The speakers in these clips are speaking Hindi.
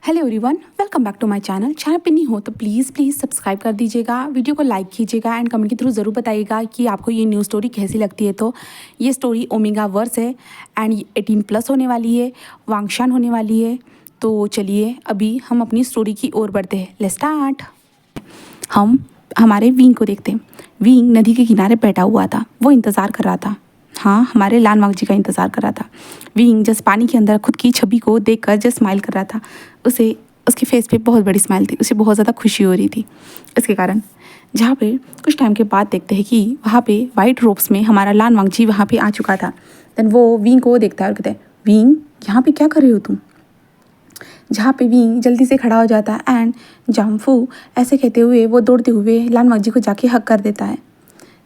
Hello everyone, welcome back to my channel पे नहीं हो तो प्लीज़ सब्सक्राइब कर दीजिएगा, वीडियो को लाइक कीजिएगा एंड कमेंट के थ्रू ज़रूर बताइएगा कि आपको ये न्यूज़ स्टोरी कैसी लगती है। तो ये स्टोरी ओमेगा वर्स है एंड 18+ होने वाली है, वांगशान होने वाली है। तो चलिए अभी हम अपनी स्टोरी की ओर बढ़ते हैं। Let's start. हम हमारे विंग को देखते हैं। विंग नदी के किनारे बैठा हुआ था, वो इंतज़ार कर रहा था। हाँ, हमारे लान वांग जी का इंतज़ार कर रहा था। विंग जस्ट पानी के अंदर खुद की छवि को देखकर जस्ट स्माइल कर रहा था। उसे उसके फेस पे बहुत बड़ी स्माइल थी, उसे बहुत ज़्यादा खुशी हो रही थी इसके कारण। जहाँ पे कुछ टाइम के बाद देखते हैं कि वहाँ पे वाइट रोब्स में हमारा लान वांग जी वहाँ पे आ चुका था। देन वो विंग को देखता है और कहता है, विंग यहाँ पे क्या कर रहे हो तुम? जहाँ पे विंग जल्दी से खड़ा हो जाता है एंड जामफू ऐसे कहते हुए वो दौड़ते हुए लान वांग जी को जाके हक कर देता है।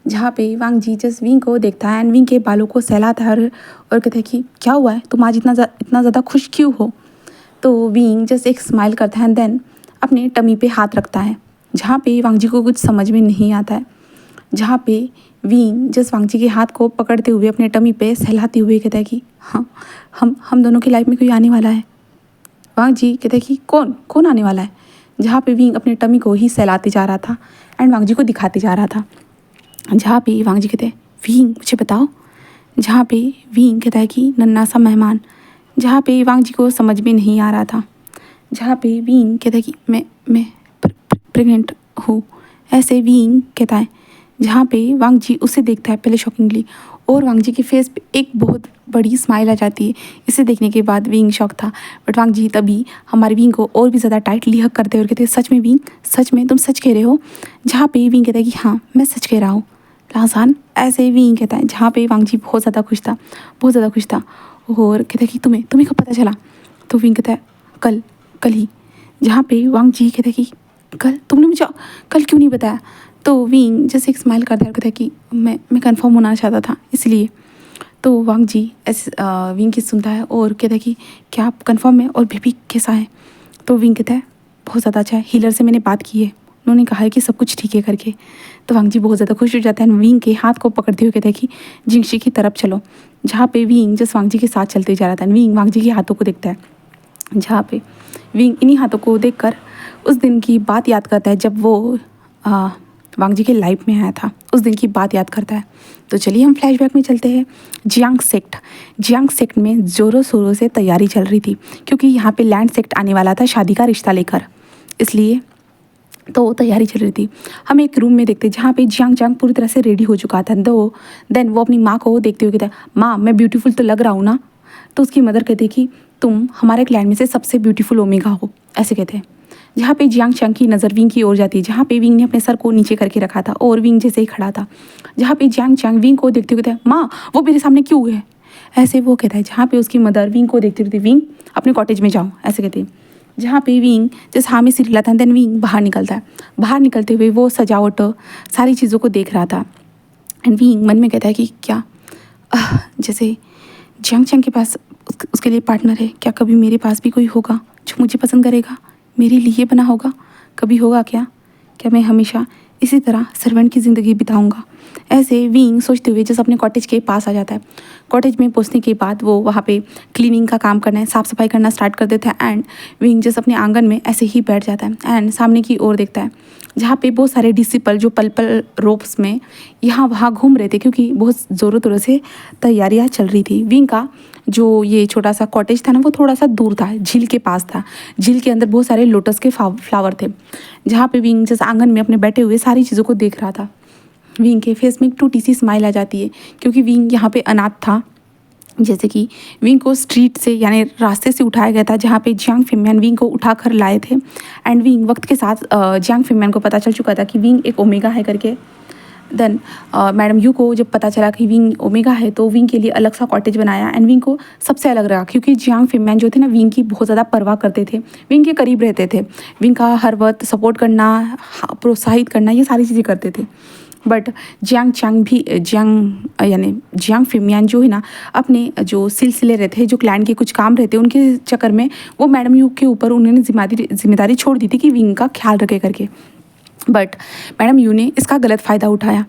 जहाँ पे वांग जी जस्ट विंग को देखता है एंड विंग के बालों को सहलाता है और कहता है कि क्या हुआ है, तुम आज इतना ज़्यादा खुश क्यों हो? तो विंग जस्ट एक स्माइल करता है एंड देन अपने टमी पे हाथ रखता है, जहाँ पे वांग जी को कुछ समझ में नहीं आता है। जहाँ पे विंग जस्ट वांग जी के हाथ को पकड़ते हुए अपने टमी पे सहलाते हुए कहता है कि हाँ, हम दोनों की लाइफ में कोई आने वाला है। वांग जी कहते हैं कि कौन आने वाला है? जहाँ पे विंग अपने टमी को ही सहलाते जा रहा था एंड वांग जी को दिखाते जा रहा था। जहाँ पे वांग जी कहते हैं, विंग मुझे बताओ। जहाँ पे विंग कहता है कि नन्हा सा मेहमान। जहाँ पे वांग जी को समझ में नहीं आ रहा था। जहाँ पे विंग कहता है कि मैं प्रेग्नेंट हूँ, ऐसे विंग कहता है। जहाँ पे वांग जी उसे देखता है पहले शॉकिंगली, और वांग जी के फेस पे एक बहुत बड़ी स्माइल आ जाती है। इसे देखने के बाद विंग शॉक था, बट वांग जी तभी हमारे विंग को और भी ज़्यादा टाइटली हक करते और कहते हैं, सच में विंग, सच में तुम सच कह रहे हो? जहाँ पे विंग कहता है कि हाँ मैं सच कह रहा हूँ लासान, ऐसे विंग कहता है। जहाँ पे वांग जी बहुत ज़्यादा खुश था, बहुत ज़्यादा खुश था, और कहता है कि तुम्हें कब पता चला? तो विंग कहता है, कल ही। जहाँ पे वांग जी कहता है कि कल तुमने मुझे कल क्यों नहीं बताया? तो विंग जैसे एक स्माइल करता है और कहता है कि मैं कंफर्म होना चाहता था इसलिए। तो वांग जी ऐसे विंग की सुनता है और कहता है कि क्या आप कंफर्म है, और बेबी कैसा है? तो विंग कहता है बहुत ज़्यादा अच्छा है, हीलर से मैंने बात की है, उन्होंने कहा है कि सब कुछ ठीक है करके। तो वांग जी बहुत ज़्यादा खुश हो जाता है, विंग के हाथ को पकड़ते हुए कहता है कि जिंगशी की तरफ चलो। जहाँ पे विंग जस्ट वांग जी के साथ चलते जा रहा था, विंग वांग जी के हाथों को देखता है। जहाँ पे विंग इन्हीं हाथों को देखकर उस दिन की बात याद करता है जब वो वांग जी के लाइफ में आया था, उस दिन की बात याद करता है। तो चलिए हम फ्लैशबैक में चलते हैं। जियांग सेक्ट में ज़ोरों शोरों से तैयारी चल रही थी, क्योंकि यहाँ पे लैंड सेक्ट आने वाला था शादी का रिश्ता लेकर, इसलिए तो तैयारी चल रही थी। हम एक रूम में देखते जहाँ पे जियांग पूरी तरह से रेडी हो चुका था। देन वो अपनी माँ को देखते हुए कहता है, माँ मैं ब्यूटीफुल तो लग रहा हूँ ना? तो उसकी मदर कहती है कि तुम हमारे क्लैन में से सबसे ब्यूटीफुल ओमेगा हो, ऐसे कहते हैं। जहाँ पे जियांग की नज़र विंग की ओर जाती है, जहाँ पे विंग ने अपने सर को नीचे करके रखा था और विंग जैसे ही खड़ा था। जहाँ पे जियांग विंग को देखते हुए कहता है, माँ वो मेरे सामने क्यों है? ऐसे वो कहता है। जहाँ पे उसकी मदर विंग को देखती रहती, विंग अपने कॉटेज में जाओ, ऐसे कहते हैं। जहाँ पे विंग जैसे हाँ में सिर हिलाता है, देन विंग बाहर निकलता है। बाहर निकलते हुए वो सजावट सारी चीज़ों को देख रहा था एंड विंग मन में कहता है कि क्या जैसे जियांग के पास उसके लिए पार्टनर है, क्या कभी मेरे पास भी कोई होगा जो मुझे पसंद करेगा, मेरे लिए बना होगा? कभी होगा क्या मैं हमेशा इसी तरह सर्वेंट की ज़िंदगी बिताऊंगा? ऐसे विंग सोचते हुए जैसे अपने कॉटेज के पास आ जाता है। कॉटेज में पहुंचने के बाद वो वहाँ पे क्लीनिंग का काम करना है, साफ़ सफाई करना स्टार्ट कर देता है एंड विंग जैसे अपने आंगन में ऐसे ही बैठ जाता है एंड सामने की ओर देखता है, जहाँ पे बहुत सारे डिसिपल जो पल रोप्स में यहाँ वहाँ घूम रहे थे, क्योंकि बहुत ज़ोरों तोरों से तैयारियाँ चल रही थी। विंग का जो ये छोटा सा कॉटेज था ना, वो थोड़ा सा दूर था, झील के पास था। झील के अंदर बहुत सारे लोटस के फ्लावर थे, जहाँ पे विंग जैसे आंगन में अपने बैठे हुए सारी चीज़ों को देख रहा था। विंग के फेस में एक टूटी सी स्माइल आ जाती है, क्योंकि विंग यहाँ पे अनाथ था। जैसे कि विंग को स्ट्रीट से यानी रास्ते से उठाया गया था, जहाँ पे जियांग फिनमैन विंग को उठा कर लाए थे एंड विंग वक्त के साथ जियांग फिनमैन को पता चल चुका था कि विंग एक ओमेगा है करके। देन मैडम यू को जब पता चला कि विंग ओमेगा है, तो विंग के लिए अलग सा कॉटेज बनाया एंड विंग को सबसे अलग रखा, क्योंकि जियांग फिनमैन जो थे ना विंग की बहुत ज़्यादा परवाह करते थे, विंग के करीब रहते थे, विंग का हर वक्त सपोर्ट करना, प्रोत्साहित करना, ये सारी चीज़ें करते थे। बट जियांग फिनमैन जो है ना, अपने जो सिलसिले रहते हैं, जो क्लैन के कुछ काम रहते हैं, उनके चक्कर में वो मैडम यू के ऊपर उन्होंने जिम्मेदारी छोड़ दी थी कि विंग का ख्याल रखे करके। बट मैडम यू ने इसका गलत फ़ायदा उठाया।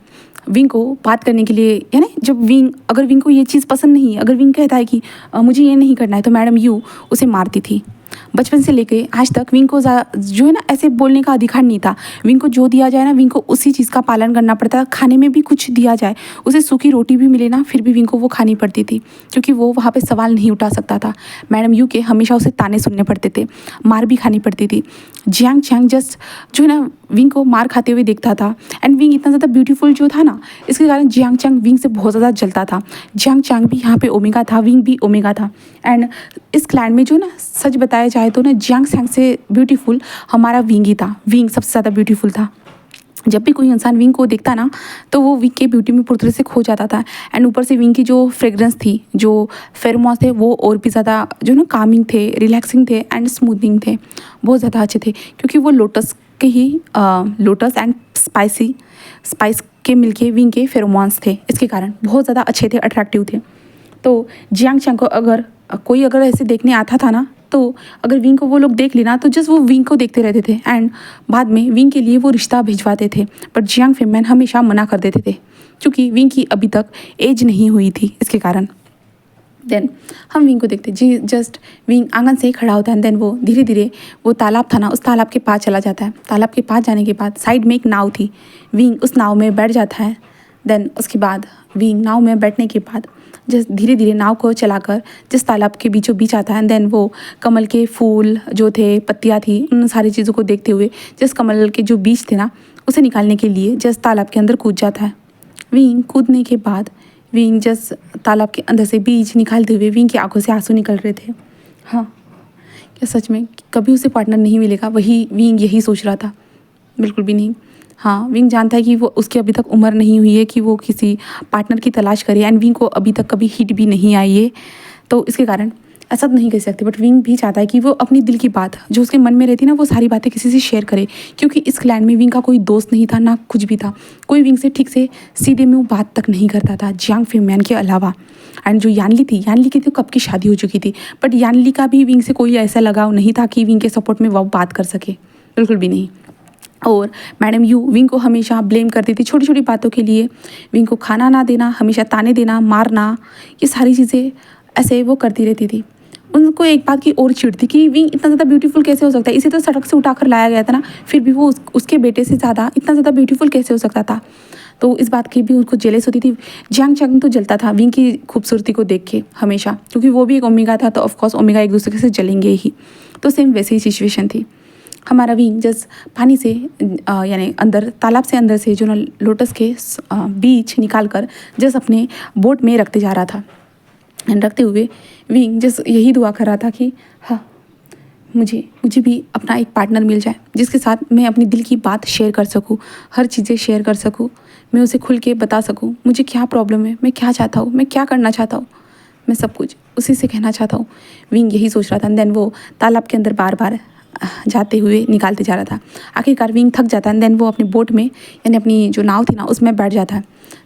विंग को बात करने के लिए, यानी जब अगर विंग को ये चीज़ पसंद नहीं, अगर विंग कहता है कि मुझे ये नहीं करना है, तो मैडम यू उसे मारती थी। बचपन से लेके आज तक विंग को जो है ना ऐसे बोलने का अधिकार नहीं था। विंग को जो दिया जाए ना, विंग को उसी चीज़ का पालन करना पड़ता था। खाने में भी कुछ दिया जाए, उसे सूखी रोटी भी मिले ना, फिर भी विंग को वो खानी पड़ती थी, क्योंकि वो वहाँ पे सवाल नहीं उठा सकता था। मैडम यू के हमेशा उसे ताने सुनने पड़ते थे, मार भी खानी पड़ती थी। जियांग चैंग जस्ट जो है ना विंग को मार खाते हुए देखता था। एंड विंग इतना ज़्यादा ब्यूटीफुल जो था ना, इसके कारण जियांग चैंग विंग से बहुत ज़्यादा जलता था। जियांग चैंग भी यहाँ पे ओमेगा था, विंग भी ओमेगा था। एंड इस क्लैन में जो ना सच बताया जाए तो ना जियांग चैंग से ब्यूटीफुल हमारा विंग ही था। विंग सबसे ज़्यादा ब्यूटीफुल था। जब भी कोई इंसान विंग को देखता ना, तो वो विंग के ब्यूटी में पूरी तरह से खो जाता था। एंड ऊपर से विंग की जो फ्रेग्रेंस थी, जो फेरोमोन्स थे, वो और भी ज़्यादा जो ना कामिंग थे, रिलैक्सिंग थे एंड स्मूथिंग थे, बहुत ज़्यादा अच्छे थे। क्योंकि वो लोटस के ही लोटस एंड स्पाइस के मिलके विंग के फेरोमोन्स थे, इसके कारण बहुत ज़्यादा अच्छे थे, अट्रैक्टिव थे। तो जियांग चैंग को अगर कोई ऐसे देखने आता था ना, तो अगर विंग को वो लोग देख लेना, तो जस्ट वो विंग को देखते रहते थे एंड बाद में विंग के लिए वो रिश्ता भिजवाते थे। पर जियांग फेमैन हमेशा मना कर देते थे, क्योंकि विंग की अभी तक एज नहीं हुई थी, इसके कारण। देन हम विंग को देखते जी, जस्ट विंग आंगन से ही खड़ा होता है। देन वो धीरे धीरे वो तालाब था ना, उस तालाब के पास चला जाता है। तालाब के पास जाने के बाद साइड में एक नाव थी, विंग उस नाव में बैठ जाता है। देन उसके बाद विंग नाव में बैठने के बाद जिस धीरे धीरे नाव को चलाकर जिस तालाब के बीचों बीच आता है, देन वो कमल के फूल जो थे, पत्तियाँ थी, उन सारी चीज़ों को देखते हुए जिस कमल के जो बीज थे ना, उसे निकालने के लिए जिस तालाब के अंदर कूद जाता है। विंग कूदने के बाद विंग जिस तालाब के अंदर से बीज निकालते हुए विंग की आंखों से आंसू निकल रहे थे। हाँ, क्या सच में कभी उसे पार्टनर नहीं मिलेगा? वही विंग यही सोच रहा था? बिल्कुल भी नहीं। हाँ, विंग जानता है कि वो उसकी अभी तक उम्र नहीं हुई है कि वो किसी पार्टनर की तलाश करे। एंड विंग को अभी तक कभी हिट भी नहीं आई है, तो इसके कारण ऐसा तो नहीं कर सकते। बट विंग भी चाहता है कि वो अपनी दिल की बात जो उसके मन में रहती ना, वो सारी बातें किसी से शेयर करे, क्योंकि इस क्लैन में विंग का कोई दोस्त नहीं था, ना कुछ भी था। कोई विंग से ठीक से सीधे में वो बात तक नहीं करता था, जियांग फेमैन के अलावा। एंड जो यानली थी, यानली की तो कब की शादी हो चुकी थी, बट यानली का भी विंग से कोई ऐसा लगाव नहीं था कि विंग के सपोर्ट में वो बात कर सके, बिल्कुल भी नहीं। और मैडम यू विंग को हमेशा ब्लेम करती थी छोटी छोटी बातों के लिए। विंग को खाना ना देना, हमेशा ताने देना, मारना, ये सारी चीज़ें ऐसे वो करती रहती थी। उनको एक बात की और चिढ़ थी कि विंग इतना ज़्यादा ब्यूटीफुल कैसे हो सकता है? इसे तो सड़क से उठाकर लाया गया था ना, फिर भी वो उसके बेटे से ज़्यादा इतना ज़्यादा ब्यूटीफुल कैसे हो सकता था? तो इस बात की भी उनको जेलस होती थी। जियांग चैंग तो जलता था विंग की खूबसूरती को देख के हमेशा, क्योंकि वो भी एक ओमेगा था, तो ऑफकोर्स ओमेगा एक दूसरे से जलेंगे ही। तो सेम वैसी ही सिचुएशन थी। हमारा विंग जस्ट पानी से यानी अंदर तालाब से अंदर से जो ना लोटस के बीज निकाल कर जस्ट अपने बोट में रखते जा रहा था। एंड रखते हुए विंग जस्ट यही दुआ कर रहा था कि हाँ, मुझे भी अपना एक पार्टनर मिल जाए, जिसके साथ मैं अपनी दिल की बात शेयर कर सकूँ, हर चीज़ें शेयर कर सकूँ, मैं उसे खुल के बता सकूँ मुझे क्या प्रॉब्लम है, मैं क्या चाहता हूँ, मैं क्या करना चाहता हूँ, मैं सब कुछ उसी से कहना चाहता हूँ। विंग यही सोच रहा था। देन वो तालाब के अंदर बार बार जाते हुए निकालते जा रहा था। आखिरकार विंग थक जाता है। देन वो अपनी बोट में यानी अपनी जो नाव थी ना, उसमें बैठ जाता है।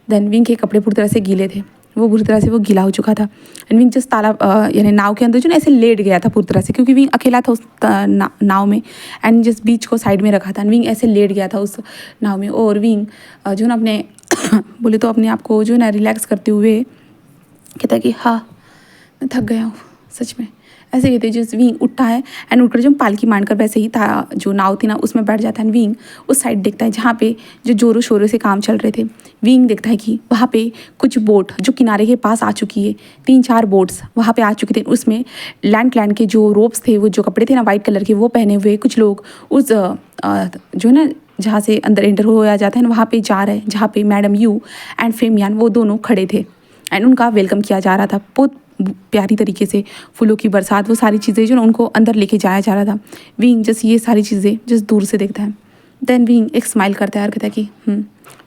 देन विंग के कपड़े पूरी तरह से गीले थे, वो पूरी तरह से वो गीला हो चुका था। एंड विंग जिस तालाब यानी नाव के अंदर जो ना ऐसे लेट गया था पूरी तरह से, क्योंकि विंग अकेला था उस नाव में। एंड जिस बीच को साइड में रखा था, विंग ऐसे लेट गया था उस नाव में। और विंग जो ना अपने बोले तो अपने आप को जो ना रिलैक्स करते हुए कहता है कि हाँ, मैं थक गया हूँ सच में, ऐसे कहते जिस विंग उठता है एंड उठकर जो पालकी मारकर वैसे ही था जो नाव थी ना, उसमें बैठ जाता है। विंग उस साइड देखता है जहाँ पे जो जोरों शोरों से काम चल रहे थे। विंग देखता है कि वहाँ पे कुछ बोट जो किनारे के पास आ चुकी है, 3-4 बोट्स वहाँ पे आ चुके थे। उसमें लैंड के जो रोप्स थे, वो जो कपड़े थे ना वाइट कलर के, वो पहने हुए कुछ लोग उस जो है ना जहाँ से अंदर एंटर होया जाता है ना, वहाँ पे जा रहे हैं, जहाँ पे मैडम यू एंड फेमियान वो दोनों खड़े थे। एंड उनका वेलकम किया जा रहा था बहुत प्यारी तरीके से, फूलों की बरसात, वो सारी चीज़ें जो ना उनको अंदर लेके जाया जा रहा था। विंग जस्ट ये सारी चीज़ें जस्ट दूर से देखता है। देन विंग एक स्माइल करता है और कहता है कि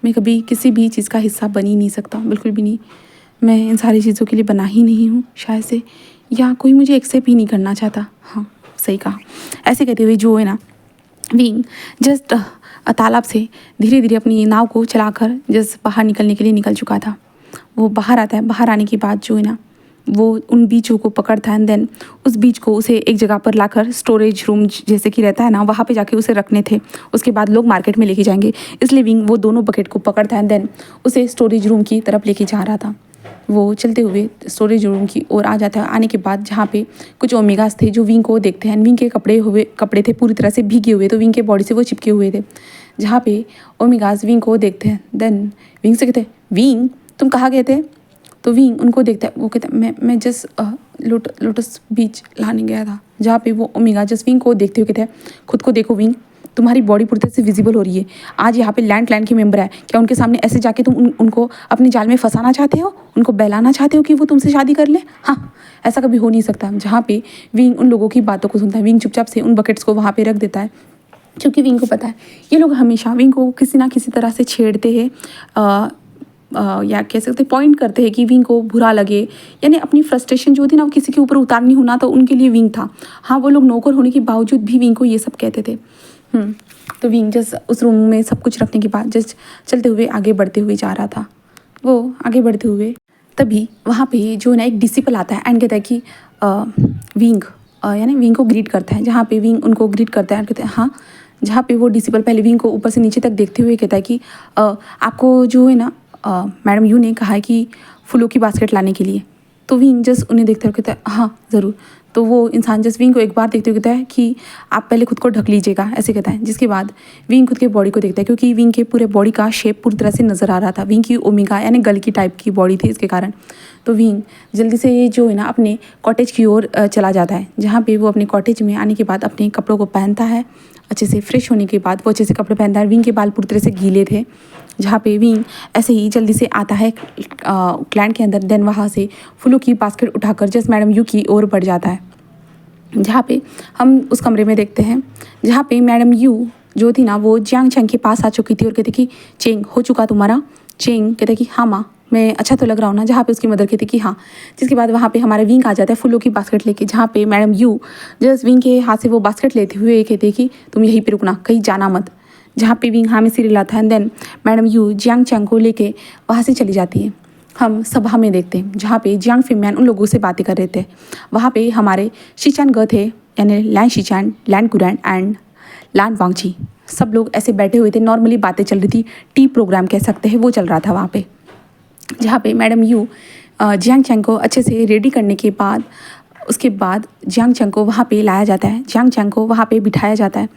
मैं कभी किसी भी चीज़ का हिस्सा बन ही नहीं सकता, बिल्कुल भी नहीं। मैं इन सारी चीज़ों के लिए बना ही नहीं हूँ शायद से, या कोई मुझे एक्सेप्ट ही नहीं करना चाहता। हाँ, सही कहा। ऐसे कहते हुए जो है ना विंग जस्ट तालाब से धीरे धीरे अपनी नाव को चलाकर जस्ट बाहर निकलने के लिए निकल चुका था। वो बाहर आता है। बाहर आने के बाद जो है ना वो उन बीजों को पकड़ता है। एंड देन उस बीज को उसे एक जगह पर लाकर स्टोरेज रूम जैसे कि रहता है ना, वहाँ पे जाके उसे रखने थे। उसके बाद लोग मार्केट में लेके जाएंगे, इसलिए विंग वो दोनों बकेट को पकड़ता है। देन उसे स्टोरेज रूम की तरफ लेके जा रहा था। वो चलते हुए स्टोरेज रूम की ओर आ जाता है। आने के बाद जहाँ पे कुछ ओमेगास थे जो विंग को देखते हैं। विंग के कपड़े थे पूरी तरह से भीगे हुए, तो विंग के बॉडी से वो चिपके हुए थे। जहाँ पे ओमेगास विंग को देखते हैं, देन विंग से कहते हैं, विंग तुम कहाँ गए थे? तो विंग उनको देखता है, वो कहता है मैं जस्ट लोटस बीच लाने गया था। जहाँ पे वो ओमेगा जस्ट विंग को देखते हुए कहते हैं, खुद को देखो विंग, तुम्हारी बॉडी पूरी तरह से विजिबल हो रही है। आज यहाँ पे लैंड क्लैन के मेंबर है, क्या उनके सामने ऐसे जाके तुम उनको अपने जाल में फंसाना चाहते हो, उनको बहलाना चाहते हो कि वो तुमसे शादी कर ले? हाँ, ऐसा कभी हो नहीं सकता। जहाँ पे विंग उन लोगों की बातों को सुनता है, विंग चुपचाप से उन बकेट्स को वहाँ पे रख देता है, क्योंकि विंग को पता है ये लोग हमेशा विंग को किसी ना किसी तरह से छेड़ते हैं, या कह सकते पॉइंट करते हैं कि विंग को बुरा लगे, यानी अपनी फ्रस्ट्रेशन जो थी ना वो किसी के ऊपर उतारनी होना, तो उनके लिए विंग था। हाँ, वो लोग नौकर होने के बावजूद भी विंग को ये सब कहते थे। तो विंग जस्ट उस रूम में सब कुछ रखने के बाद जस्ट चलते हुए आगे बढ़ते हुए जा रहा था। वो आगे बढ़ते हुए तभी वहाँ पे जो ना एक डिसिपल आता है एंड कहता है कि विंग, यानी विंग को ग्रीट करता है। जहाँ पे विंग उनको ग्रीट करता है, कहते हैं हाँ। जहाँ पे वो डिसिपल पहले विंग को ऊपर से नीचे तक देखते हुए कहता है कि आपको जो है ना मैडम यू ने कहा है कि फूलों की बास्केट लाने के लिए। तो विंग जस्ट उन्हें देखते हुए कहता है हाँ ज़रूर। तो वो इंसान जस्ट विंग को एक बार देखते हुए कहता है कि आप पहले खुद को ढक लीजिएगा, ऐसे कहता है। जिसके बाद विंग खुद के बॉडी को देखता है, क्योंकि विंग के पूरे बॉडी का शेप पूरी तरह से नज़र आ रहा था। विंग की ओमेगा यानी गल की टाइप की बॉडी थी, इसके कारण तो विंग जल्दी से जो है ना अपने कॉटेज की ओर चला जाता है। जहाँ पे वो अपने कॉटेज में आने के बाद अपने कपड़ों को पहनता है। अच्छे से फ्रेश होने के बाद वो अच्छे से कपड़े पहनता है। विंग के बाल पूरी तरह से गीले थे। जहाँ पे विंग ऐसे ही जल्दी से आता है क्लैंड के अंदर, देन वहाँ से फूलों की बास्केट उठाकर जस्ट मैडम यू की ओर बढ़ जाता है। जहाँ पे हम उस कमरे में देखते हैं जहाँ पे मैडम यू जो थी ना वो जियांग चैंग के पास आ चुकी थी और कहती कि चेंग हो चुका तुम्हारा? चेंग कहते कि हाँ माँ, मैं अच्छा तो लग रहा हूँ ना? जहाँ पे उसकी मदर कहती कि हाँ। जिसके बाद वहाँ पे हमारा विंग आ जाता है फूलों की बास्केट लेके। जहाँ पे मैडम यू जस्ट विंग के हाथ से वो बास्केट लेते हुए कहते कि तुम यहीं पे रुकना, कहीं जाना मत। जहाँ पे विंग हाँ में सिर हिलाता है, then madam Yu Jiang Cheng को लेके वहाँ से चली जाती है। हम सभा में देखते हैं जहाँ पे जियांग फिमयान उन लोगों से बातें कर रहे थे। वहाँ पे हमारे शीचान ग थे, यानी लैन शीचान, लैन कुरैन एंड लान वांगची, सब लोग ऐसे बैठे हुए थे। नॉर्मली बातें चल रही थी, टी प्रोग्राम कह सकते हैं, वो चल रहा था वहाँ पे। जहाँ पे मैडम यू जियांग चैंग को अच्छे से रेडी करने के बाद उसके बाद जियांग चैंग को वहाँ पे लाया जाता है। जियांग चैंग को वहाँ पे बिठाया जाता है।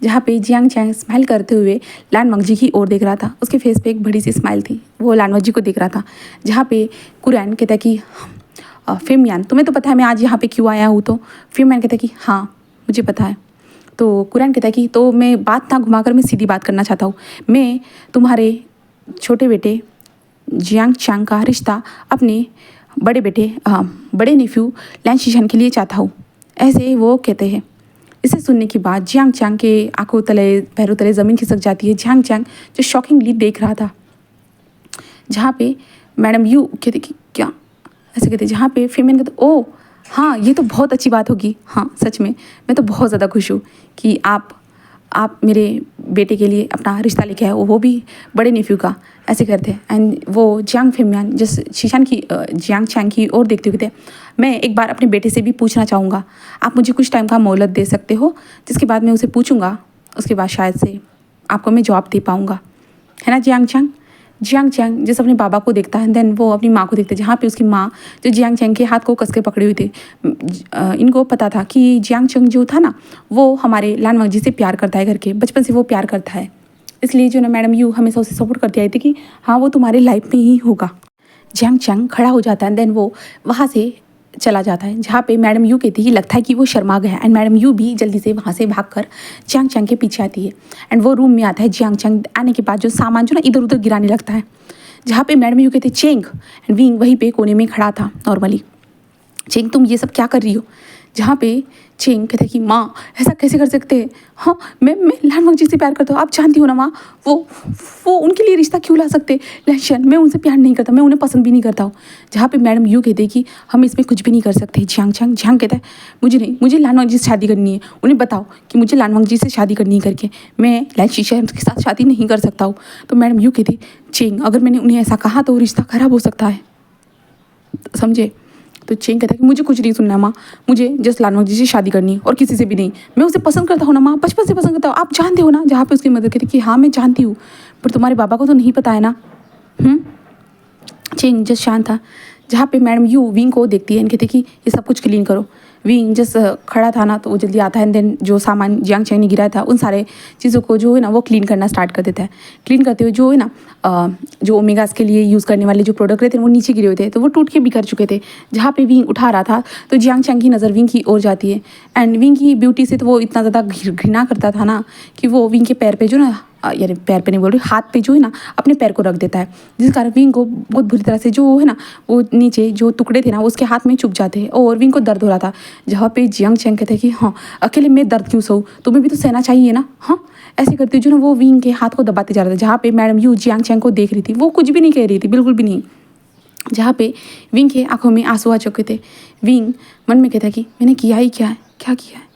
जहाँ पे जियांग चैंग स्माइल करते हुए लान वांगजी की ओर देख रहा था। उसके फेस पे एक बड़ी सी स्माइल थी, वो लान वांगजी को देख रहा था। जहाँ पे कुरैन कहता है कि फिमयान तुम्हें तो पता है मैं आज यहाँ पे क्यों आया हूँ? तो फिमयान कहता है कि हाँ मुझे पता है। तो कुरैन कहता है कि तो मैं बात ना घुमाकर मैं सीधी बात करना चाहता हूँ। मैं तुम्हारे छोटे बेटे जियांग चैंग का रिश्ता अपने बड़े बेटे बड़े नेफ्यू लैन शीशान के लिए चाहता हूँ, ऐसे वो कहते हैं। इसे सुनने के बाद जियांग चैंग के आंखों तले पैरों तले ज़मीन खिसक जाती है। जियांग चैंग जो शॉकिंगली देख रहा था। जहाँ पे मैडम यू कहते कि क्या, ऐसे कहते। जहाँ पे फीमेल कहते ओह हाँ ये तो बहुत अच्छी बात होगी। हाँ सच में मैं तो बहुत ज़्यादा खुश हूँ कि आप मेरे बेटे के लिए अपना रिश्ता लेके आए, वो भी बड़े नेफ्यू का, ऐसे करते हैं। एंड वो जियांग फिमयान जिस शीशान की जियांग चैंग की ओर देखते हुए थे, मैं एक बार अपने बेटे से भी पूछना चाहूँगा, आप मुझे कुछ टाइम का मोहलत दे सकते हो? जिसके बाद मैं उसे पूछूंगा, उसके बाद शायद से आपको मैं जवाब दे पाऊँगा, है ना जियांग चैंग? जियांग चैंग जिस अपने बाबा को देखता है, देन वो अपनी माँ को देखता है। जहाँ पे उसकी माँ जो जियांग चैंग के हाथ को कस के पकड़े हुए थे। इनको पता था कि जियांग चैंग जो था ना वो हमारे लान वांगजी से प्यार करता है करके, बचपन से वो प्यार करता है। इसलिए जो ना मैडम यू हमेशा उसे सपोर्ट करती आई थी कि हाँ वो तुम्हारे लाइफ में ही होगा। जियांग चैंग खड़ा हो जाता है, देन वो वहाँ से चला जाता है। जहाँ पे मैडम यू कहती है लगता है कि वो शर्मा गया, एंड मैडम यू भी जल्दी से वहाँ से भागकर जियांग चैंग के पीछे आती है। एंड वो रूम में आता है। जियांग चैंग आने के बाद जो सामान जो ना इधर उधर गिराने लगता है। जहाँ पे मैडम यू कहते चेंग, एंड विंग वहीं पे कोने में खड़ा था नॉर्मली। चेंग तुम ये सब क्या कर रही हो? जहाँ पे चेंग कहता है कि माँ ऐसा कैसे कर सकते हैं? हाँ मैं लान वांगजी से प्यार करता हूँ, आप जानती हो ना माँ, वो उनके लिए रिश्ता क्यों ला सकते? लैशन मैं उनसे प्यार नहीं करता, मैं उन्हें पसंद भी नहीं करता हूँ। जहाँ पे मैडम यू कहते कि हम इसमें कुछ भी नहीं कर सकते। जियांग कहता है मुझे नहीं, मुझे लान वांगजी से शादी करनी है। उन्हें बताओ कि मुझे लान वांगजी से शादी करनी है करके, मैं लैन शीशा के साथ शादी नहीं कर सकता हूँ। तो मैडम यू कहती चेंग अगर मैंने उन्हें ऐसा कहा तो रिश्ता खराब हो सकता है, समझे? तो चेंग कहता है कि मुझे कुछ नहीं सुनना माँ, मुझे जस्ट लान वांगजी से शादी करनी है और किसी से भी नहीं। मैं उसे पसंद करता हूँ ना माँ, बचपन से पसंद करता हूँ, आप जानते हो ना। जहाँ पे उसकी मदर कहती कि हाँ मैं जानती हूँ, पर तुम्हारे बाबा को तो नहीं पता है ना। चेंग जस्ट शांत था। जहाँ पे मैडम यू विंग को देखती है एंड कहती है कि ये सब कुछ क्लीन करो। विंग जस्ट खड़ा था ना, तो वो जल्दी आता है एंड देन जो सामान जियांग चैंग ने गिराया था उन सारे चीज़ों को जो है ना वो क्लीन करना स्टार्ट कर देता है। क्लीन करते हुए जो है ना जो ओमेगास के लिए यूज़ करने वाले जो प्रोडक्ट रहते हैं वो नीचे गिरे हुए थे, तो वो टूट के बिखर चुके थे। जहाँ पे विंग उठा रहा था तो जियांग चैंग की नज़र विंग की ओर जाती है एंड विंग की ब्यूटी से तो वो इतना ज़्यादा घृणा करता था ना कि वो विंग के पैर पे जो ना यानी पैर पे नहीं बोल रही, हाथ पे जो है ना अपने पैर को रख देता है, जिस कारण विंग को बहुत बुरी तरह से जो है ना वो नीचे जो टुकड़े थे ना उसके हाथ में चुभ जाते हैं और विंग को दर्द हो रहा था। जहाँ पे जियांग चैंग कहते हैं कि हाँ अकेले मैं दर्द क्यों सहूँ, तुम्हें भी तो सहना चाहिए ना। हाँ ऐसे करते हुए जो ना वो विंग के हाथ को दबाते जा रहा था। जहाँ पे मैडम यू जियांग चैंग को देख रही थी, वो कुछ भी नहीं कह रही थी, बिल्कुल भी नहीं। जहाँ पे विंग के आंखों में आंसू आ चुके थे। विंग मन में कहता कि मैंने किया ही क्या है, क्या किया है,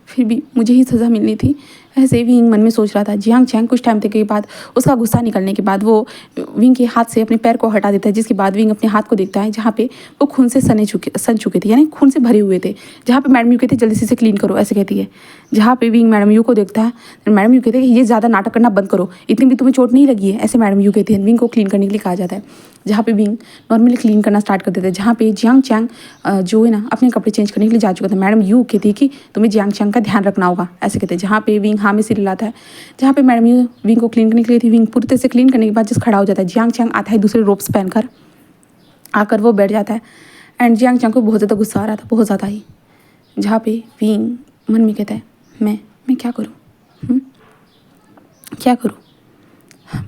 फिर भी मुझे ही सज़ा मिलनी थी। ऐसे विंग मन में सोच रहा था। जियांग चैंग कुछ टाइम तक के बाद उसका गुस्सा निकलने के बाद वो विंग के हाथ से अपने पैर को हटा देता है, जिसके बाद विंग अपने हाथ को देखता है जहाँ पे वो खून से सन चुके थे, यानी खून से भरे हुए थे। जहाँ पे मैडम यू कहते जल्दी से इसे क्लीन करो, ऐसे कहती है। जहाँ पे विंग मैडम यू को देखता है, मैडम यू कहते हैं कि ये ज़्यादा नाटक करना बंद करो, इतनी भी तुम्हें चोट नहीं लगी है, ऐसे मैडम यू कहती है। विंग को क्लीन करने के लिए कहा जाता है। जहाँ पे विंग नॉर्मली क्लीन करना स्टार्ट कर देता है। जहाँ पे जियांग चैंग जो है ना अपने कपड़े चेंज करने के लिए जा चुका था। मैडम यू कहती है कि तुम्हें जियांग चैंग का ध्यान रखना होगा, ऐसे कहते हैं। जहाँ पे विंग हाँ में सिर हिलाता है। जहाँ पे मैडम यू विंग को क्लीन करने के लिए थी, विंग पूरी तरह से क्लीन करने के बाद जस्ट खड़ा हो जाता है। जियांग चैंग आता है दूसरे रोप्स पहनकर, आकर वो बैठ जाता है एंड जियांग चैंग को बहुत ज़्यादा गुस्सा आ रहा था, बहुत ज़्यादा ही। जहाँ पे विंग मन में कहता है मैं क्या करूँ, क्या करूँ,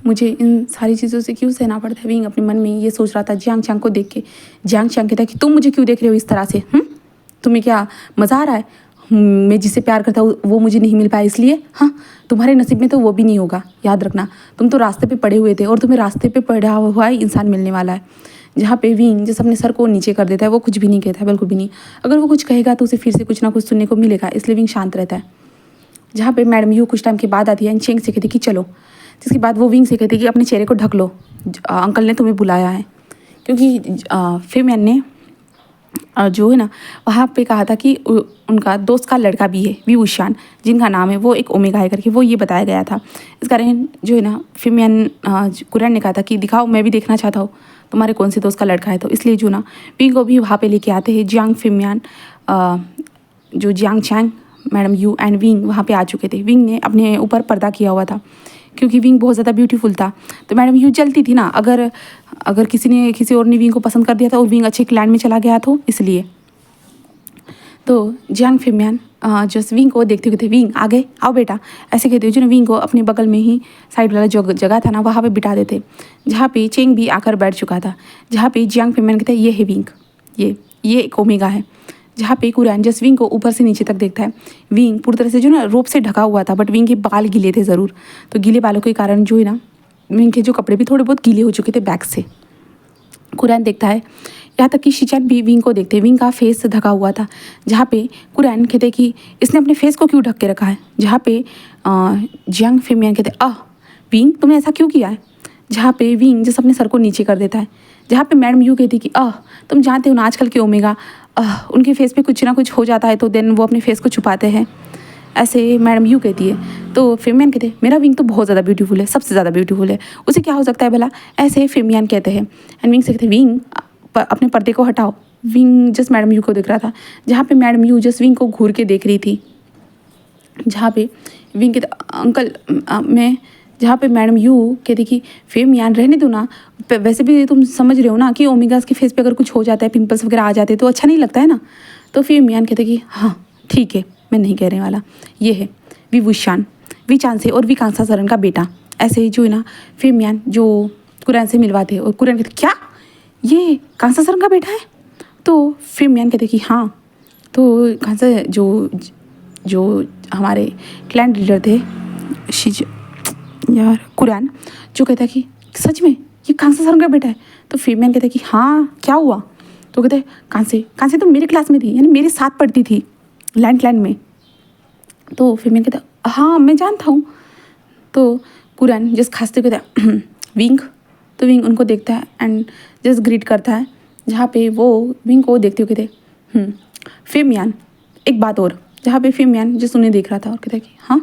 मुझे इन सारी चीज़ों से क्यों सहना पड़ता है। विंग अपने मन में ये सोच रहा था जियांग चैंग को देख के। जियांग चैंग कहता है कि तुम मुझे क्यों देख रहे हो इस तरह से, तुम्हें क्या मज़ा आ रहा है, मैं जिसे प्यार करता हूँ वो मुझे नहीं मिल पाया इसलिए। हाँ तुम्हारे नसीब में तो वो भी नहीं होगा, याद रखना। तुम तो रास्ते पे पड़े हुए थे और तुम्हें रास्ते पे पड़ा हुआ ही इंसान मिलने वाला है। जहाँ पे विंग जैसे अपने सर को नीचे कर देता है, वो कुछ भी नहीं कहता है, बिल्कुल भी नहीं। अगर वो कुछ कहेगा तो उसे फिर से कुछ ना कुछ सुनने को मिलेगा, इसलिए विंग शांत रहता है। जहाँ पे मैडम यू कुछ टाइम के बाद आती है एंड चेंग से कहती कि चलो। जिसके बाद वो विंग से कहती कि अपने चेहरे को ढक लो, अंकल ने तुम्हें बुलाया है। क्योंकि फेमियन ने जो है ना वहाँ पे कहा था कि उनका दोस्त का लड़का भी है वी उशान, जिनका नाम है वो एक ओमेगा है करके, वो ये बताया गया था। इस कारण जो है ना फेमियन कुरैन ने कहा था कि दिखाओ, मैं भी देखना चाहता हूँ तुम्हारे कौन से दोस्त का लड़का है। तो इसलिए जो ना विंग को भी वहाँ पे लेके आते हैं। जियांग फेमियन जो Jiang Cheng, madam Yu and विंग वहाँ पे आ चुके थे। विंग ने अपने ऊपर पर्दा किया हुआ था क्योंकि विंग बहुत ज़्यादा ब्यूटीफुल था। तो मैडम यू जलती थी ना, अगर किसी और ने विंग को पसंद कर दिया था और विंग अच्छे क्लैन में चला गया तो इसलिए। तो जियांग फेमियन जस्ट विंग को देखते हुए थे, विंग आगे आओ बेटा, ऐसे कहते हुए जो ना विंग को अपने बगल में ही साइड वाला जो जगह था ना वहाँ पे बिठा देते। जहाँ पे चेंग भी आकर बैठ चुका था। जहाँ पे जियांग फेमियन कहते हैं ये है विंग, ये एक ओमेगा है। जहाँ पे कुरैन जस्ट विंग को ऊपर से नीचे तक देखता है। विंग पूरी तरह से जो ना रोप से ढका हुआ था, बट विंग के बाल गीले थे ज़रूर। तो गीले बालों के कारण जो है ना विंग के जो कपड़े भी थोड़े बहुत गीले हो चुके थे बैक से। कुरैन देखता है, यहाँ तक कि शिचैन भी विंग को देखते हैं। विंग का फेस ढका हुआ था। जहाँ पे कुरैन कहते कि इसने अपने फेस को क्यों ढक के रखा है। जहाँ पे जियांग फेमियन कहते विंग तुमने ऐसा क्यों किया है। जहाँ पे विंग जैसे अपने सर को नीचे कर देता है। जहाँ पे मैडम यू कहती कि तुम जानते हो ना आजकल के ओमेगा उनके फेस पे कुछ ना कुछ हो जाता है तो देन वो अपने फेस को छुपाते हैं, ऐसे मैडम यू कहती है। तो फेमियन कहते हैं मेरा विंग तो बहुत ज़्यादा ब्यूटीफुल है, सबसे ज़्यादा ब्यूटीफुल है, उसे क्या हो सकता है भला, ऐसे फेमियन कहते हैं। एंड विंग से कहते हैं विंग अपने पर्दे को हटाओ। विंग जस्ट मैडम यू को देख रहा था। जहाँ पे मैडम यू जस्ट विंग को घूर के देख रही थी। जहाँ पे विंग कहते अंकल मैं, जहाँ पे मैडम यू कहती कि फेमियन रहने दो ना, वैसे भी तुम समझ रहे हो ना कि ओमेगास के फेस पे अगर कुछ हो जाता है, पिंपल्स वगैरह आ जाते हैं तो अच्छा नहीं लगता है ना। तो फेमियन कहते कि हाँ ठीक है, मैं नहीं कहने वाला। ये है वी वुशान, वी चांसे और वी कांसा सरन का बेटा। ऐसे ही जो है ना फेमियन जो कुरैन से मिलवाते और कुरैन कहते क्या ये कांसा सरन का बेटा है। तो फेमियन कहते कि हाँ। तो कांसा जो हमारे क्लैन लीडर थे यार कुरैन, जो कहता है कि सच में ये कांसा सरन का बेटा है। तो फेमियन कहता है कि हाँ क्या हुआ। तो कहते हैं कांसे तो मेरे क्लास में थी, यानी मेरे साथ पढ़ती थी लैंड क्लैन में। तो फेमियन कहता हाँ मैं जानता हूँ। तो कुरैन जस्ट खांसते कहता है विंग। तो विंग उनको देखता है एंड जस्ट ग्रीट करता है। जहाँ पे वो विंग को देखते हुए कहते फेमियन एक बात और। जहाँ पे फेमियन जस्ट उन्हें देख रहा था और कहता है कि हाँ।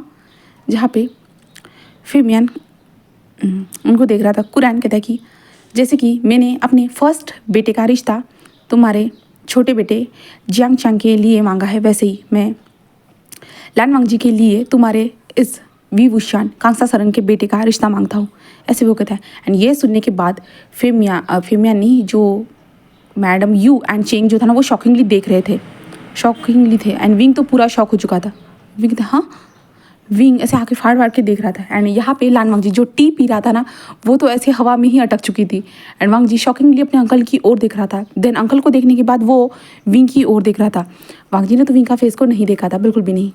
जहाँ पे फेमियन उनको देख रहा था, कुरैन कहता है कि जैसे कि मैंने अपने फर्स्ट बेटे का रिश्ता तुम्हारे छोटे बेटे जियांग चांग के लिए मांगा है, वैसे ही मैं लान वांगजी के लिए तुम्हारे इस वी वुशान कांगसा सरंग के बेटे का रिश्ता मांगता हूँ, ऐसे वो कहता है। एंड ये सुनने के बाद फेमिया नहीं, जो मैडम यू एंड चेंग जो था ना, वो शॉकिंगली देख रहे थे, शॉकिंगली थे। एंड विंग तो पूरा शॉक हो चुका था। विंग कहता हाँ, विंग ऐसे आके फाड़ फाड़ के देख रहा था। एंड यहाँ पे लान वांगजी जो टी पी रहा था ना, वो तो ऐसे हवा में ही अटक चुकी थी। एंड वांगजी शॉकिंगली अपने अंकल की ओर देख रहा था। देन अंकल को देखने के बाद वो विंग की ओर देख रहा था। वांगजी ने तो विंग का फेस को नहीं देखा था, बिल्कुल भी नहीं।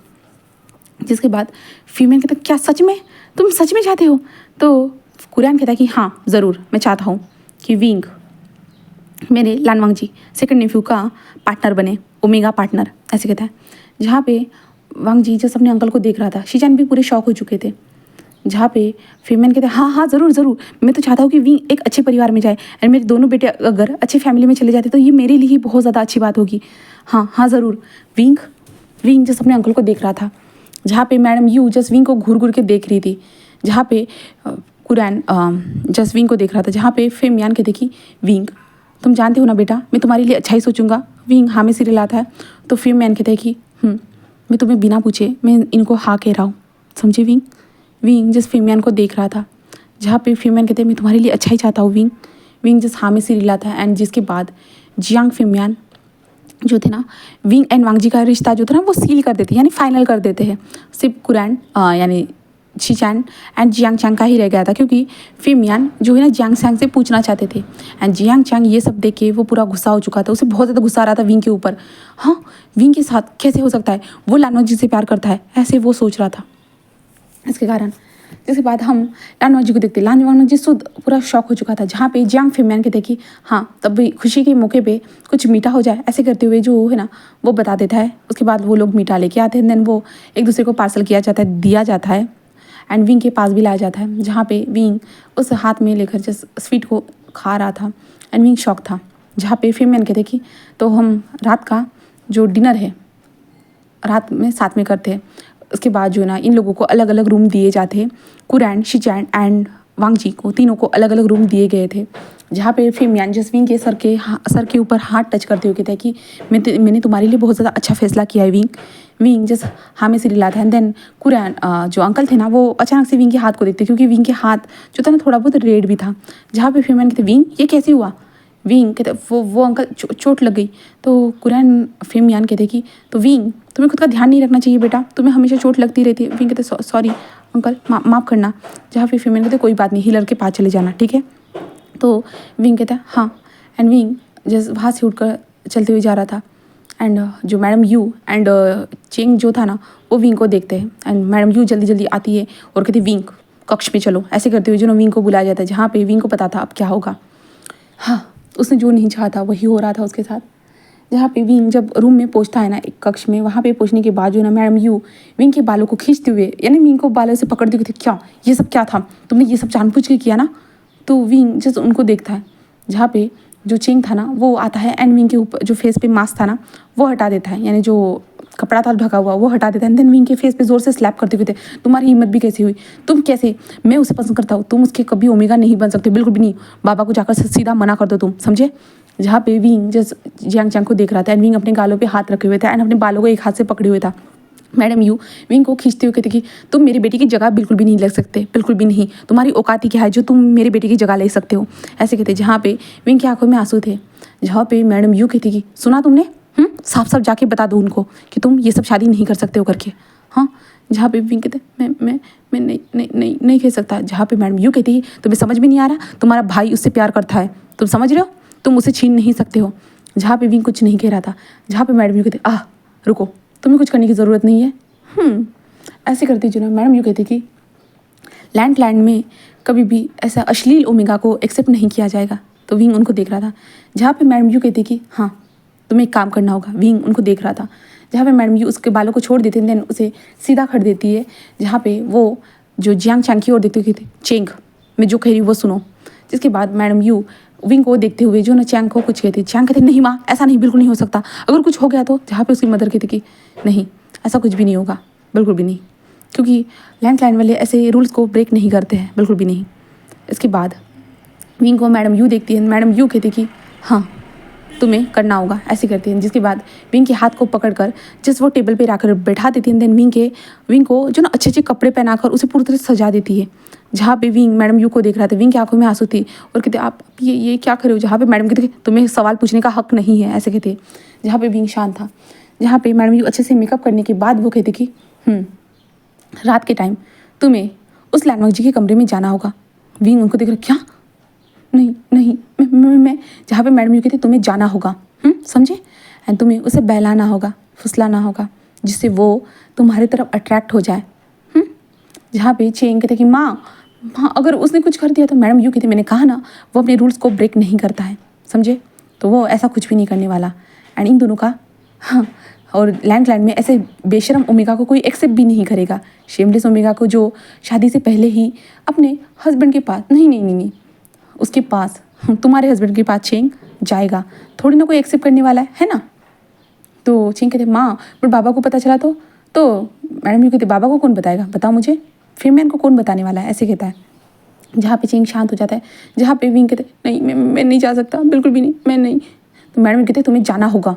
जिसके बाद फीमेल कहता क्या सच में, तुम सच में चाहते हो? तो कुरैन कहता है कि हाँ ज़रूर, मैं चाहता हूँ कि विंग मेरे लान वांगजी सेकंड नेफ्यू का पार्टनर बने, ओमेगा पार्टनर, ऐसे कहता है। जहाँ पे वांगजी जैसे अपने अंकल को देख रहा था, शीचान भी पूरे शौक हो चुके थे। जहाँ पे फीमेल कहते हैं हाँ हाँ ज़रूर ज़रूर, मैं तो चाहता हूँ कि विंग एक अच्छे परिवार में जाए, एंड मेरे दोनों बेटे अगर अच्छी फैमिली में चले जाते तो ये मेरे लिए ही बहुत ज़्यादा अच्छी बात होगी। हाँ हाँ ज़रूर। विंग जैसे अपने अंकल को देख रहा था। जहाँ पे मैडम यू जस्ट विंग को घूर घूर के देख रही थी। जहाँ पे कुरैन जस्ट विंग को देख रहा था। जहाँ पे फेमियान कहते कि विंग तुम जानते हो ना बेटा, मैं तुम्हारे लिए अच्छा ही सोचूंगा। विंग हाँ में सिर हिलाता है। तो फेमियान कहते हैं कि मैं तुम्हें बिना पूछे मैं इनको हाँ कह रहा हूँ, समझे विंग जस्ट फेमियान को देख रहा था। जहाँ पे फेमियान कहते हैं मैं तुम्हारे लिए अच्छा ही चाहता हूँ विंग जस्ट हाँ में सिर हिलाता है। एंड जिसके बाद जियांग फेमियान जो थे ना, विंग एंड वांगजी का रिश्ता जो था ना, वो सील कर देते हैं, यानी फाइनल कर देते हैं। सिर्फ कुरैन यानी शीचान एंड जियांग चांग का ही रह गया था, क्योंकि फेमियान जो है ना जियांग चांग से पूछना चाहते थे। एंड जियांग चांग ये सब देख के वो पूरा गुस्सा हो चुका था, उसे बहुत ज़्यादा गुस्सा आ रहा था विंग के ऊपर। हाँ, विंग के साथ कैसे हो सकता है, वो लान वांगजी से प्यार करता है, ऐसे वो सोच रहा था। इसके कारण जिसके बाद हम लान वांगजी को देखते, लान वांगजी खुद पूरा शौक हो चुका था। जहाँ पे जियांग फेमियान कहते कि हाँ तब भी खुशी के मौके पे कुछ मीठा हो जाए, ऐसे करते हुए जो है ना वो बता देता है। उसके बाद वो लोग मीठा लेके आते हैं, देन वो एक दूसरे को पार्सल किया जाता है, दिया जाता है। एंड विंग के पास भी लाया जाता है, जहाँ पे विंग उस हाथ में लेकर जिस स्वीट को खा रहा था। एंड विंग शौक था। जहाँ पे फेमियान कहते कि तो हम रात का जो डिनर है रात में साथ में करते हैं। उसके बाद जो है ना इन लोगों को अलग अलग रूम दिए जाते हैं। कुरैन, शीचान एंड वांगजी को तीनों को अलग अलग रूम दिए गए थे। जहाँ पे फेमियान जसविंग के सर के ऊपर हाथ टच करते हुए कहता है कि मैंने तुम्हारे लिए बहुत ज़्यादा अच्छा फैसला किया है विंग जस्ट हाँ में से रिलाता है। देन कुरैन जो अंकल थे ना, वो अचानक से विंग के हाथ को देखते, क्योंकि विंग के हाथ जो था ना थोड़ा बहुत रेड भी था। जहाँ पे फेमियान कहते विंग ये कैसे हुआ? विंग कहते वो अंकल चोट लग गई। तो कुरैन फेमियान कहते कि तो विंग तुम्हें खुद का ध्यान नहीं रखना चाहिए बेटा, तुम्हें हमेशा चोट लगती रहती है। विंग कहते सॉरी अंकल, माफ़ करना। जहाँ पे फेमियान कहते कोई बात नहीं, हीलर के पास चले जाना, ठीक है। तो विंग कहता है हाँ। एंड विंग जैसे वहाँ से उठकर चलते हुए जा रहा था। एंड जो मैडम यू एंड चेंग जो था ना, वो विंग को देखते हैं। एंड मैडम यू जल्दी जल्दी आती है और कहती विंग कक्ष में चलो, ऐसे करते हुए जो ना विंग को बुलाया जाता है। जहाँ पे विंग को पता था अब क्या होगा। हाँ, उसने जो नहीं चाहा था वही हो रहा था उसके साथ। जहाँ पे विंग जब रूम में पहुँचता है ना, एक कक्ष में, वहाँ पे पहुँचने के बाद जो ना मैडम यू विंग के बालों को खींचते हुए, यानी विंग को बालों से पकड़ते हुए थे, क्या ये सब क्या था, तुमने ये सब जानबूझ के किया ना। तो विंग जैसे उनको देखता है। जहाँ पे जो चेंग था ना, वो आता है एंड विंग के ऊपर जो फेस पे मास्क था ना, वो हटा देता है, यानी जो कपड़ा था ढका हुआ वो हटा देता है। देन विंग के फेस पे जोर से स्लैप करते हुए थे, तुम्हारी हिम्मत भी कैसी हुई, तुम कैसे, मैं उसे पसंद करता हूँ, तुम उसके कभी ओमेगा नहीं बन सकते, बिल्कुल भी नहीं। बाबा को जाकर सीधा मना कर दो तुम, समझे। जहाँ पे विंग जस्ट जियांग चांग को देख रहा था एंड विंग अपने गालों पे हाथ रखे हुए था एंड अपने बालों को एक हाथ से पकड़े हुए था। मैडम यू विंग को खींचते हुए कहती कि तुम मेरी बेटी की जगह बिल्कुल भी नहीं ले सकते, बिल्कुल भी नहीं, तुम्हारी औकात ही क्या है जो तुम मेरी बेटी की जगह ले सकते हो, ऐसे कहते। जहाँ पे विंग की आंखों में आंसू थे। जहाँ पे मैडम यू कहती कि सुना तुमने, साफ साफ जाके बता दो उनको कि तुम ये सब शादी नहीं कर सकते हो करके। हाँ, जहाँ पे विंग कहते मैं नहीं कह सकता। जहाँ पे मैडम यू कहती तुम्हें समझ में नहीं आ रहा, तुम्हारा भाई उससे प्यार करता है, तुम समझ रहे हो, तुम उसे छीन नहीं सकते हो। जहाँ पे विंग कुछ नहीं कह रहा था। जहाँ पे मैडम यू कहते रुको, तुम्हें कुछ करने की ज़रूरत नहीं है। ऐसे करती जो ना मैडम यू कहती कि लैंड में कभी भी ऐसा अश्लील ओमेगा को एक्सेप्ट नहीं किया जाएगा। तो विंग उनको देख रहा था। जहाँ पे मैडम यू कहती कि हाँ तुम्हें एक काम करना होगा, विंग उनको देख रहा था। जहाँ पे मैडम यू उसके बालों को छोड़ देती है, देन उसे सीधा कर देती है। जहाँ पे वो जो जियांग चांग की ओर देखते हुए, चेंग मैं जो कह रही हूँ वो सुनो। जिसके बाद मैडम यू विंग को देखते हुए जो ना चैंग को कुछ कहती, चैंग कहते नहीं माँ ऐसा नहीं, बिल्कुल नहीं हो सकता, अगर कुछ हो गया तो। जहाँ पे उसकी मदर कहती कि नहीं ऐसा कुछ भी नहीं होगा, बिल्कुल भी नहीं, क्योंकि लैंड वाले ऐसे रूल्स को ब्रेक नहीं करते हैं, बिल्कुल भी नहीं। इसके बाद विंग को मैडम यू देखती है। मैडम यू कहती कि हाँ तुम्हें करना होगा, ऐसे करती हैं। जिसके बाद विंग के हाथ को पकड़कर जस्ट वो टेबल पे रखकर बैठा देती है। देन विंग को जो ना अच्छे अच्छे कपड़े पहनाकर उसे पूरी तरह सजा देती है। जहाँ पे विंग मैडम यू को देख रहा था, विंग की आंखों में आंसू थी और कहते आप ये क्या कर रहे हो। जहाँ पे मैडम कहते तुम्हें सवाल पूछने का हक नहीं है, ऐसे कहते। जहाँ पे विंग शांत था, जहाँ पे मैडम यू अच्छे से मेकअप करने के बाद वो कहते कि रात के टाइम तुम्हें उस लैंडमार्क जी के कमरे में जाना होगा। विंग उनको देख रहा, क्या? नहीं नहीं मैं जहाँ पे मैडम यू कहती तुम्हें जाना होगा, समझे, एंड तुम्हें उसे बहलाना होगा, फुसलाना होगा, जिससे वो तुम्हारी तरफ अट्रैक्ट हो जाए। जहाँ पे चेंग कहते कि माँ अगर उसने कुछ कर दिया तो मैडम यू कहती मैंने कहा ना वो अपने रूल्स को ब्रेक नहीं करता है, समझे, तो वो ऐसा कुछ भी नहीं करने वाला। एंड इन दोनों का और लैंड में ऐसे बेशरम ओमेगा को कोई एक्सेप्ट भी नहीं करेगा। शेमलेस ओमेगा को जो शादी से पहले ही अपने हस्बैंड के पास नहीं उसके पास तुम्हारे हस्बैंड के पास चेंग जाएगा, थोड़ी ना कोई एक्सेप्ट करने वाला है ना। तो चेंग कहते माँ पर बाबा को पता चला तो मैडम यू कहते बाबा को कौन बताएगा, बताओ मुझे, फिर मैं इनको कौन बताने वाला है, ऐसे कहता है। जहाँ पे चेंग शांत हो जाता है, जहाँ पे विंग कहते नहीं मैं नहीं जा सकता, बिल्कुल भी नहीं, मैं नहीं। तो मैडम कहते तुम्हें जाना होगा,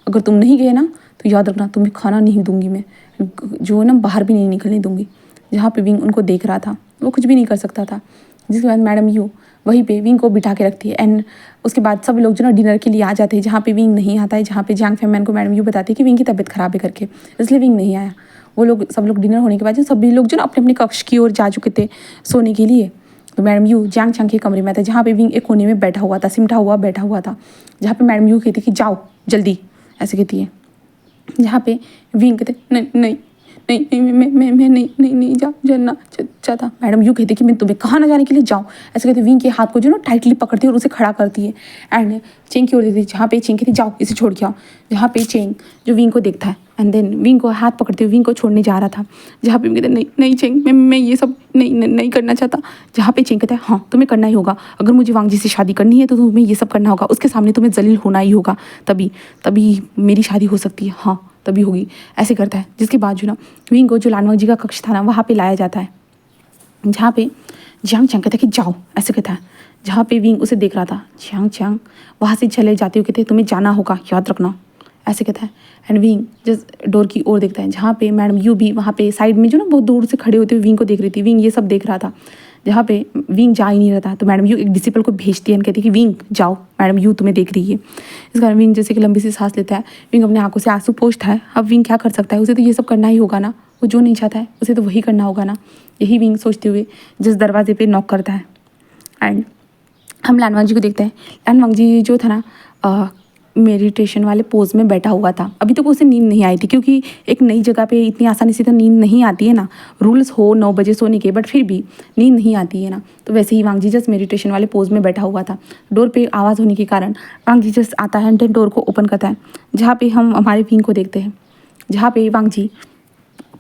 अगर तुम नहीं गए ना तो याद रखना तुम्हें खाना नहीं दूंगी मैं, जो ना बाहर भी नहीं निकलने दूंगी। जहाँ पे विंग उनको देख रहा था वो कुछ भी नहीं कर सकता था। जिसके बाद मैडम यू वहीं पे विंग को बिठा के रखती है। एंड उसके बाद सब लोग जो ना डिनर के लिए आ जाते हैं, जहाँ पे विंग नहीं आता है, जहाँ पे जैंग फैमैन को मैडम यू बताती है कि विंग की तबीयत खराब है करके, इसलिए विंग नहीं आया। वो लोग सब लोग डिनर होने के बाद सभी लोग जो ना अपने अपने कक्ष की ओर जा चुके थे सोने के लिए। तो मैडम यू जैंग चैंग के कमरे में था, जहाँ पे विंग एक कोने में बैठा हुआ था, सिमटा हुआ बैठा हुआ था। जहाँ पे मैडम यू कहती कि जाओ जल्दी, ऐसे कहती है। जहाँ पे विंग कहते नहीं नहीं नहीं नहीं मैं नहीं जाना चाहता। मैडम यू कहती कि मैं तुम्हें कहाँ ना जाने के लिए जाऊँ, ऐसे कहते। विंग के हाथ को जो ना टाइटली पकड़ती है और उसे खड़ा करती है एंड चेंग की ओर देती है। जहाँ पे चेंग कहती जाओ इसे छोड़ के आओ। जहाँ पे चेंग जो विंग को देखता है एंड देन विंग को हाथ पकड़ते हुए विंग को छोड़ने जा रहा था। जहाँ पे कहते नहीं चेंग मैं ये सब नहीं करना चाहता। जहाँ पे चेंग कहता है हाँ तुम्हें करना ही होगा, अगर मुझे वांग जी से शादी करनी है तो तुम्हें ये सब करना होगा, उसके सामने तुम्हें जलील होना ही होगा, तभी मेरी शादी हो सकती है, हाँ तभी होगी, ऐसे करता है। जिसके बाद जो ना विंग को जो लानवांग जी का कक्ष था ना वहाँ पे लाया जाता है। जहाँ पे जियांग चैंग कहता है कि जाओ, ऐसे कहता है। जहाँ पे विंग उसे देख रहा था, जियांग चैंग वहाँ से चले जाते हुए कहते तुम्हें जाना होगा, याद रखना, ऐसे कहता है। एंड विंग जस्ट डोर की ओर देखता है, जहाँ पे मैडम यू भी वहाँ पे साइड में जो ना बहुत दूर से खड़े होते हुए विंग को देख रही थी। विंग ये सब देख रहा था। जहाँ पे विंग जा ही नहीं रहा था तो मैडम यू एक डिसिपल को भेजती है, कहती है कि विंग जाओ, मैडम यू तुम्हें देख रही है। इस कारण विंग जैसे कि लंबी सी सांस लेता है। विंग अपने आंखों से आंसू पोंछता है। अब विंग क्या कर सकता है, उसे तो ये सब करना ही होगा ना, वो जो नहीं चाहता है उसे तो वही करना होगा ना। यही विंग सोचते हुए जिस दरवाजे पे नॉक करता है एंड हम लानवांग जी को देखते हैं। लानवांग जी जो था ना मेडिटेशन वाले पोज में बैठा हुआ था। अभी तक उसे नींद नहीं आई थी, क्योंकि एक नई जगह पे इतनी आसानी से तो नींद नहीं आती है ना। रूल्स हो 9 बजे सोने के, बट फिर भी नींद नहीं आती है ना। तो वैसे ही वांग जी जस्ट मेडिटेशन वाले पोज में बैठा हुआ था। डोर पे आवाज़ होने के कारण वांग जी जस्ट आता है एंड डोर को ओपन करता है। जहाँ पे हम हमारे विंग को देखते हैं, जहाँ पे वांग जी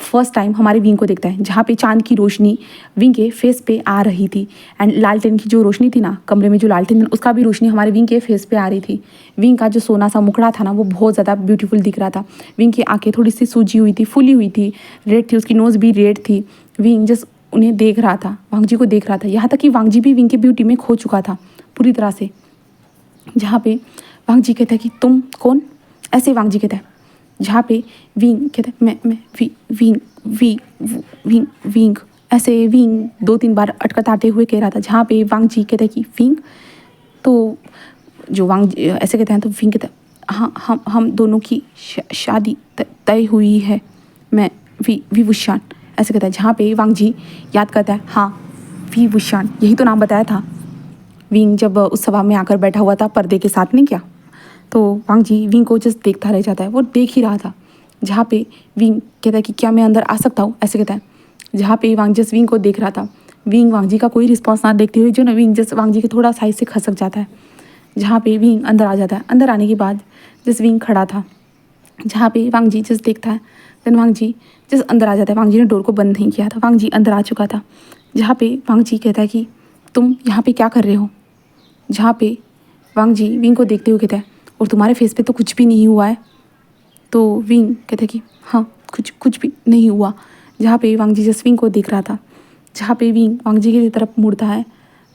फर्स्ट टाइम हमारे विंग को देखता है। जहाँ पे चांद की रोशनी विंग के फेस पे आ रही थी एंड लालटेन की जो रोशनी थी ना कमरे में, जो लालटेन उसका भी रोशनी हमारे विंग के फेस पे आ रही थी। विंग का जो सोना सा मुखड़ा था ना वो बहुत ज़्यादा ब्यूटीफुल दिख रहा था। विंग की आंखें थोड़ी सी सूजी हुई थी, फुली हुई थी, रेड थी, उसकी नोज़ भी रेड थी। विंग जस्ट उन्हें देख रहा था, वांग जी को देख रहा था। यहाँ तक कि वांग जी भी विंग की ब्यूटी में खो चुका था पूरी तरह से। जहाँ पे वांग जी कहता है कि तुम कौन, ऐसे वांग जी कहता है। जहाँ पे विंग कहता है मैं विंग ऐसे विंग 2-3 बार अटकताते हुए कह रहा था। जहाँ पे वांग जी कहता है कि विंग, तो जो वांग ऐसे कहते हैं तो विंग कहता है हाँ हम दोनों की शादी तय हुई है, मैं विभूषण, ऐसे कहता है। जहाँ पे वांग जी याद करता है हाँ विभूषण, यही तो नाम बताया था विंग जब उस सभा में आकर बैठा हुआ था पर्दे के साथ नहीं क्या। तो वांग जी विंग को जस्ट देखता रह जाता है, वो देख ही रहा था। जहाँ पे विंग कहता है कि क्या मैं अंदर आ सकता हूँ, ऐसे कहता है। जहाँ पे वांग जस्ट विंग को देख रहा था। विंग वांग जी का कोई रिस्पॉन्स ना देखते हुए जो ना विंग जस्ट वांग जी के थोड़ा साइज से खसक जाता है। जहाँ पे विंग अंदर आ जाता है। अंदर आने के बाद जस्ट विंग खड़ा था। जहाँ पे वांग जी जस्ट देखता है, देन वांग जी जस्ट अंदर आ जाता है। वांग जी ने डोर को बंद नहीं किया था, वांग जी अंदर आ चुका था। जहाँ पे वांग जी कहता है कि तुम यहाँ पे क्या कर रहे हो। जहाँ पे वांग जी विंग को देखते हुए कहता है और तुम्हारे फेस पे तो कुछ भी नहीं हुआ है। तो विंग कहता है कि हाँ कुछ भी नहीं हुआ। जहाँ पे वांग जी जस्ट विंग को देख रहा था। जहाँ पे विंग वांग जी की तरफ मुड़ता है,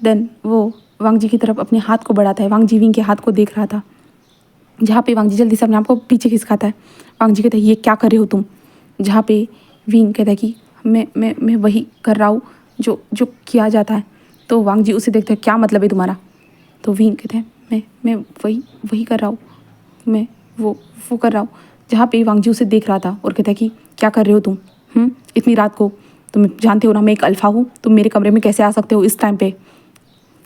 देन वो वांग जी की तरफ अपने हाथ को बढ़ाता है। वांग जी विंग के हाथ को देख रहा था, जहाँ पे वांग जी जल्दी से अपने आप को पीछे खिसकाता है। वांग जी कहता है ये क्या कर रहे हो तुम, जहाँ पे विंग कहता है कि मैं वही कर रहा हूँ जो जो किया जाता है। तो वांग जी उसे देखते हैं, क्या मतलब है तुम्हारा। तो विंग कहते हैं मैं वही वही कर रहा हूँ, मैं वो कर रहा हूँ। जहाँ पे वांग जी उसे देख रहा था और कहता है कि क्या कर रहे हो तुम, इतनी रात को, तुम जानते हो ना मैं एक अल्फ़ा हूँ, तुम मेरे कमरे में कैसे आ सकते हो इस टाइम पे।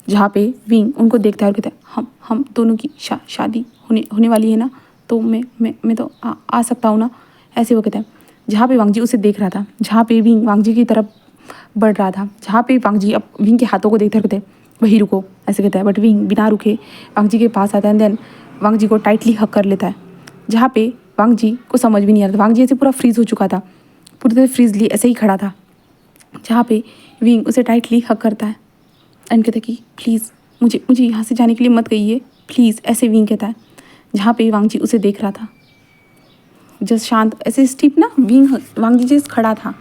जहाँ पे विंग उनको देखता है और कहता है हम दोनों की शादी होने वाली है ना, तो मैं तो आ सकता हूँ ना, ऐसे वो कहता है। जहाँ पे वांग जी उसे देख रहा था, जहाँ पे विंग वांग जी की तरफ बढ़ रहा था, जहाँ पे वांग जी अब विंग के हाथों को देखते कहते हैं वही रुको, ऐसे कहता है। बट विंग बिना रुके वांग जी के पास आता है, देन वांग जी को टाइटली हक कर लेता है। जहाँ पे वांग जी को समझ भी नहीं आ रहा था, वांग जी ऐसे पूरा फ्रीज हो चुका था, पूरी तरह फ्रीज लिए ऐसे ही खड़ा था। जहाँ पे विंग उसे टाइटली हक करता है एंड कहता है कि प्लीज़ मुझे यहाँ से जाने के लिए मत कहिए प्लीज़, ऐसे विंग कहता है। जहाँ पे वांग जी उसे देख रहा था, जस्ट शांत ऐसे स्टिप ना, वांग जी जस्ट खड़ा था।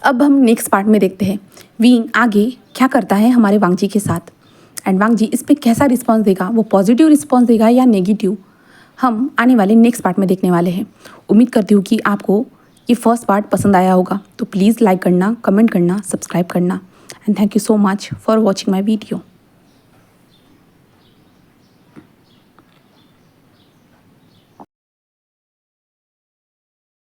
अब हम नेक्स्ट पार्ट में देखते हैं विंग आगे क्या करता है हमारे वांग जी के साथ, एंड वांग जी इस पर कैसा रिस्पॉन्स देगा, वो पॉजिटिव रिस्पॉन्स देगा या नेगेटिव, हम आने वाले नेक्स्ट पार्ट में देखने वाले हैं। उम्मीद करती हूँ कि आपको ये फर्स्ट पार्ट पसंद आया होगा, तो प्लीज़ लाइक करना, कमेंट करना, सब्सक्राइब करना, and thank you so much for watching my video.